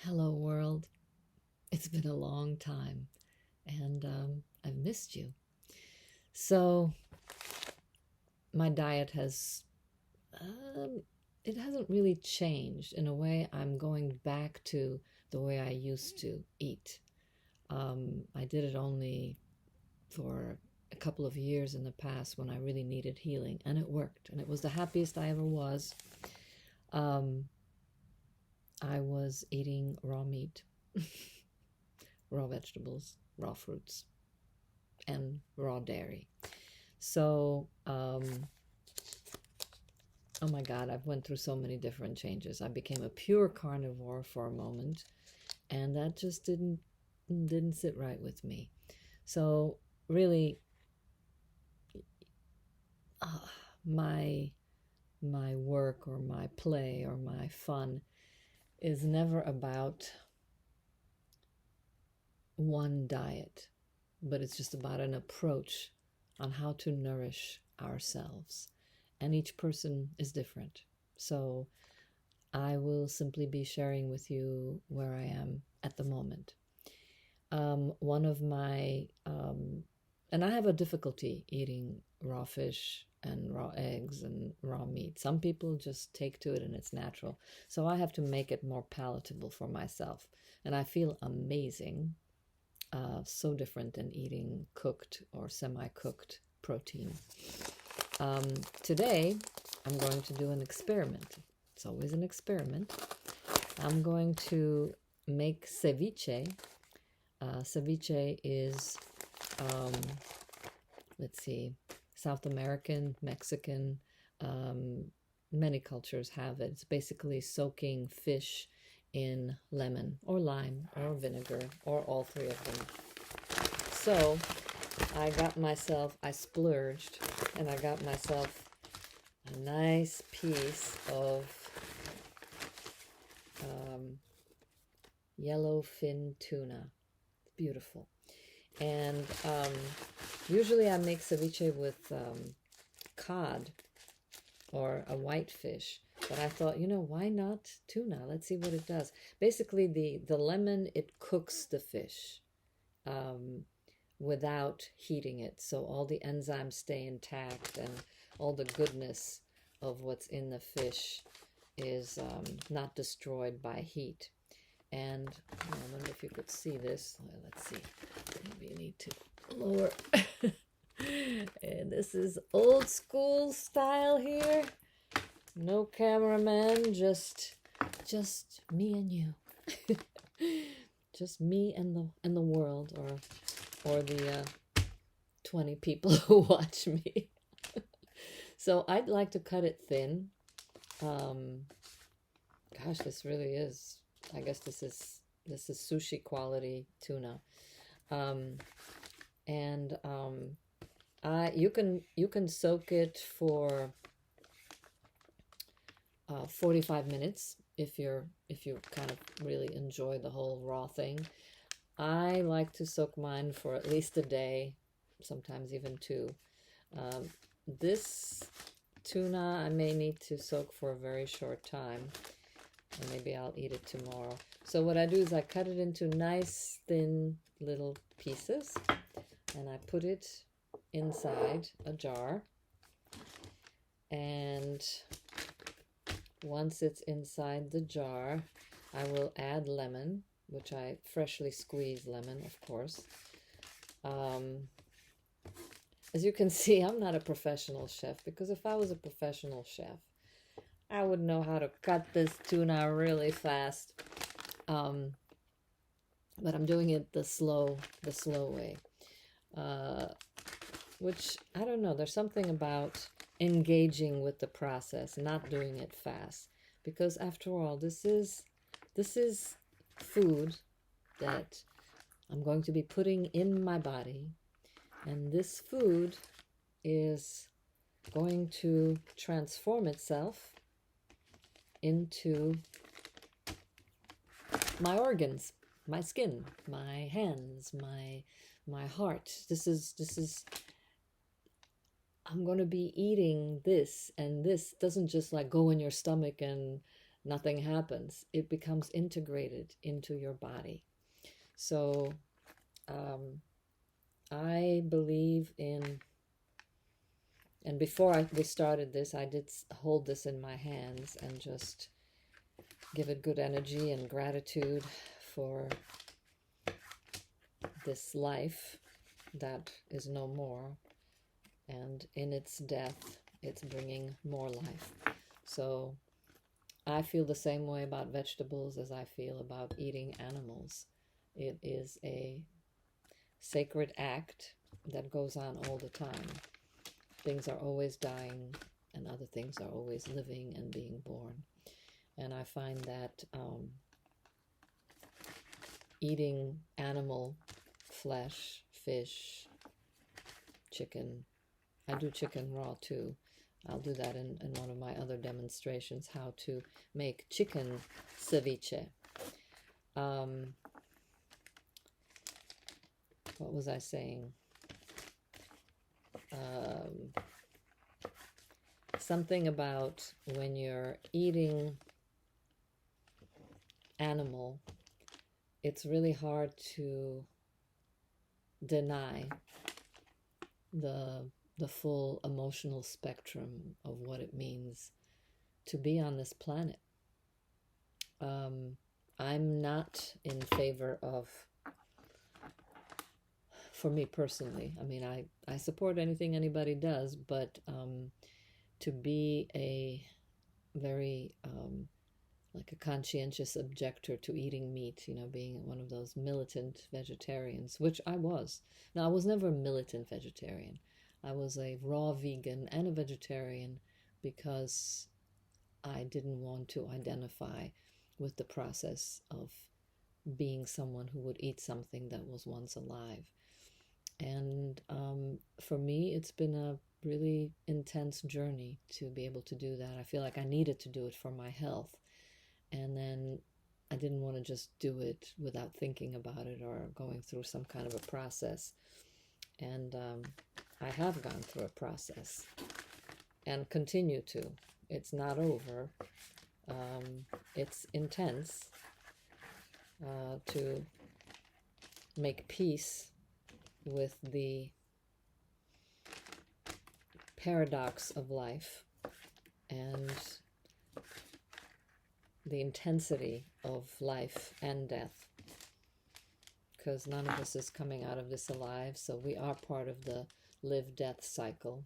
Hello, world. It's been a long time, and I've missed you. So, my diet um, it hasn't really changed. In a way, I'm going back to the way I used to eat. I did it only for a couple of years in the past when I really needed healing, and it worked, and it was the happiest I ever was. Um, I was eating raw meat, raw vegetables, raw fruits, and raw dairy. So, oh my God, I've went through so many different changes. I became a pure carnivore for a moment, and that just didn't sit right with me. So, really, uh, my my work or my play or my fun is never about one diet, but it's just about an approach on how to nourish ourselves. And each person is different. So I will simply be sharing with you where I am at the moment. One of my, and I have a difficulty eating raw fish and raw eggs and raw meat. Some people just take to it and it's natural. So I have to make it more palatable for myself. And I feel amazing, so different than eating cooked or semi-cooked protein. Today, I'm going to do an experiment. It's always an experiment. I'm going to make ceviche. Ceviche is, um, let's see, South American, Mexican. Many cultures have it. It's basically soaking fish in lemon or lime or vinegar or all three of them. So I splurged and I got myself a nice piece of yellowfin tuna. It's beautiful. And usually I make ceviche with cod or a white fish. But I thought, why not tuna? Let's see what it does. Basically, the lemon, it cooks the fish without heating it. So all the enzymes stay intact and all the goodness of what's in the fish is not destroyed by heat. And I wonder if you could see this. Let's see. Maybe you need to lower. And this is old school style here. No cameraman, just me and you. Just me and the world, or the 20 people who watch me. So I'd like to cut it thin. Gosh, this really is. I guess this is sushi quality tuna. And you can soak it for 45 minutes if you kind of really enjoy the whole raw thing. I like to soak mine for at least a day, sometimes even two. This tuna I may need to soak for a very short time, and maybe I'll eat it tomorrow. So what I do is I cut it into nice thin little pieces, and I put it inside a jar. And once it's inside the jar, I will add lemon, which I freshly squeeze lemon, of course. As you can see, I'm not a professional chef, because if I was a professional chef, I would know how to cut this tuna really fast. But I'm doing it the slow way. Which, I don't know, there's something about engaging with the process, not doing it fast. Because after all, this is food that I'm going to be putting in my body. And this food is going to transform itself into my organs, my skin, my hands, my heart. This is I'm going to be eating this, and this doesn't just like go in your stomach and nothing happens. It becomes integrated into your body. So I believe in, and before we started this, I did hold this in my hands and just give it good energy and gratitude for this life that is no more, and in its death it's bringing more life. So I feel the same way about vegetables as I feel about eating animals. It is a sacred act that goes on all the time. Things are always dying and other things are always living and being born. And I find that eating animal flesh, fish, chicken, I do chicken raw too. I'll do that in one of my other demonstrations, how to make chicken ceviche. What was I saying? Something about when you're eating animal, it's really hard to deny the full emotional spectrum of what it means to be on this planet. I'm not in favor of, for me personally, I mean, I support anything anybody does, but to be a very like a conscientious objector to eating meat, you know, being one of those militant vegetarians, which I was. Now, I was never a militant vegetarian. I was a raw vegan and a vegetarian because I didn't want to identify with the process of being someone who would eat something that was once alive. And for me, it's been a really intense journey to be able to do that. I feel like I needed to do it for my health. And then I didn't want to just do it without thinking about it or going through some kind of a process. And I have gone through a process and continue to. It's not over. It's intense to make peace with the paradox of life and the intensity of life and death, because none of us is coming out of this alive, so we are part of the live-death cycle.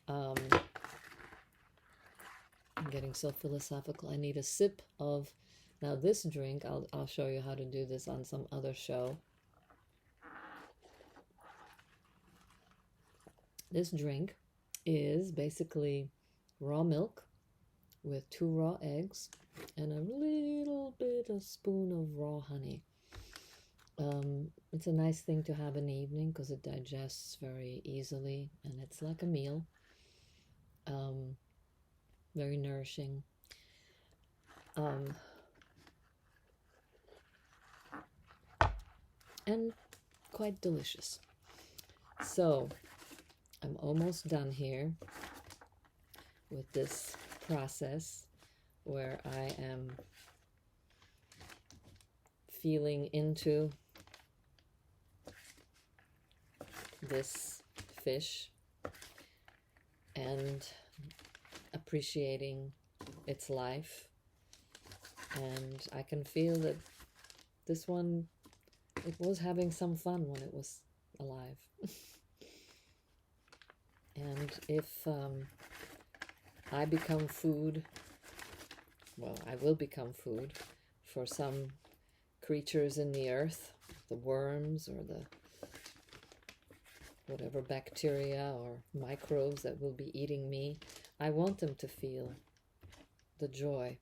I'm getting so philosophical. I need a sip of, now this drink, I'll show you how to do this on some other show. This drink is basically raw milk with 2 raw eggs and a little bit, a spoon of raw honey. It's a nice thing to have in the evening because it digests very easily and it's like a meal. Very nourishing. And quite delicious. So I'm almost done here with this process where I am feeling into this fish and appreciating its life. And I can feel that this one, it was having some fun when it was alive. And if I become food, well, I will become food for some creatures in the earth, the worms or the whatever bacteria or microbes that will be eating me. I want them to feel the joy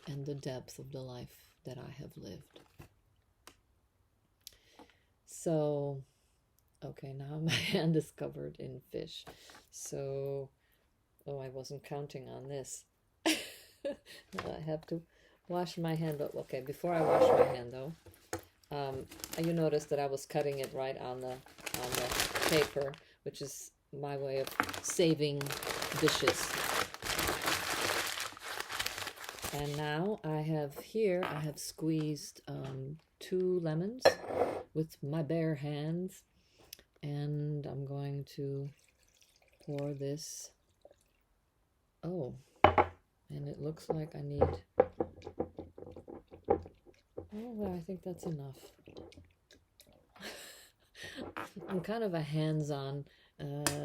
and the depth of the life that I have lived. So, okay, now my hand is covered in fish. So, oh, I wasn't counting on this. Now I have to wash my hand. But okay, before I wash my hand though, you noticed that I was cutting it right on the paper, which is my way of saving dishes. And now I have squeezed 2 lemons with my bare hands, and I'm going to pour this. Oh, and it looks like I need, oh, well, I think that's enough. I'm kind of a hands-on.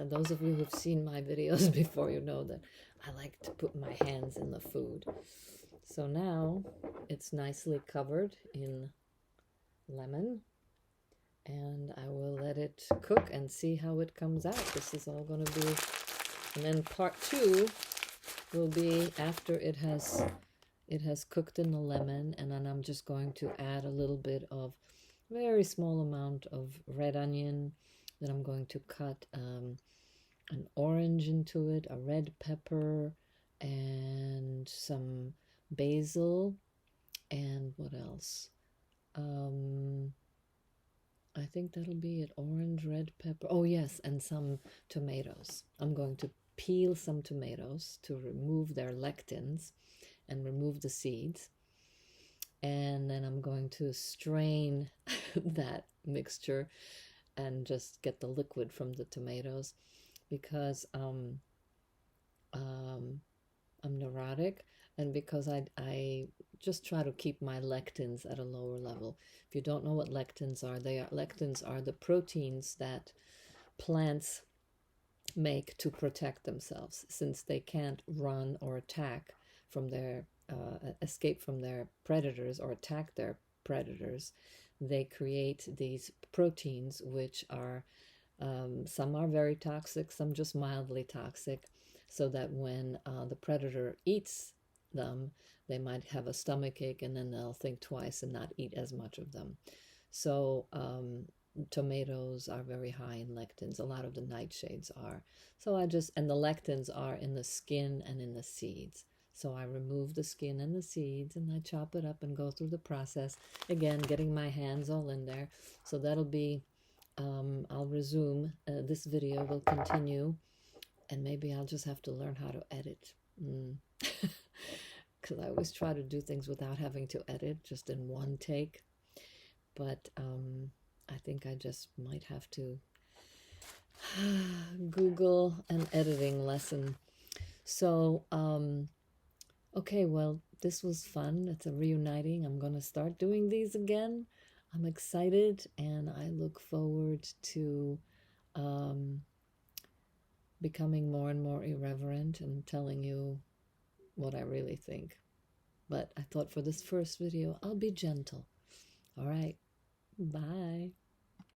Those of you who've seen my videos before, you know that I like to put my hands in the food. So now it's nicely covered in lemon, and I will let it cook and see how it comes out. This is all going to be, and then part 2 will be after it has cooked in the lemon, and then I'm just going to add a little bit of, very small amount of red onion. Then I'm going to cut an orange into it, a red pepper, and some basil, and what else? I think that'll be it. Orange, red pepper. Oh yes, and some tomatoes. I'm going to peel some tomatoes to remove their lectins and remove the seeds. And then I'm going to strain that mixture and just get the liquid from the tomatoes, because I'm neurotic, and because I just try to keep my lectins at a lower level. If you don't know what lectins are, lectins are the proteins that plants make to protect themselves, since they can't run or attack from their escape from their predators or attack their predators. They create these proteins, which are some are very toxic, some just mildly toxic, so that when the predator eats them, they might have a stomach ache, and then they'll think twice and not eat as much of them. So tomatoes are very high in lectins. A lot of the nightshades are. So and the lectins are in the skin and in the seeds. So I remove the skin and the seeds, and I chop it up and go through the process. Again, getting my hands all in there. So that'll be, I'll resume. This video will continue, and maybe I'll just have to learn how to edit. Because I always try to do things without having to edit, just in one take. But I think I just might have to Google an editing lesson. So, okay, well, this was fun. It's a reuniting. I'm going to start doing these again. I'm excited, and I look forward to becoming more and more irreverent and telling you what I really think. But I thought for this first video, I'll be gentle. All right, bye.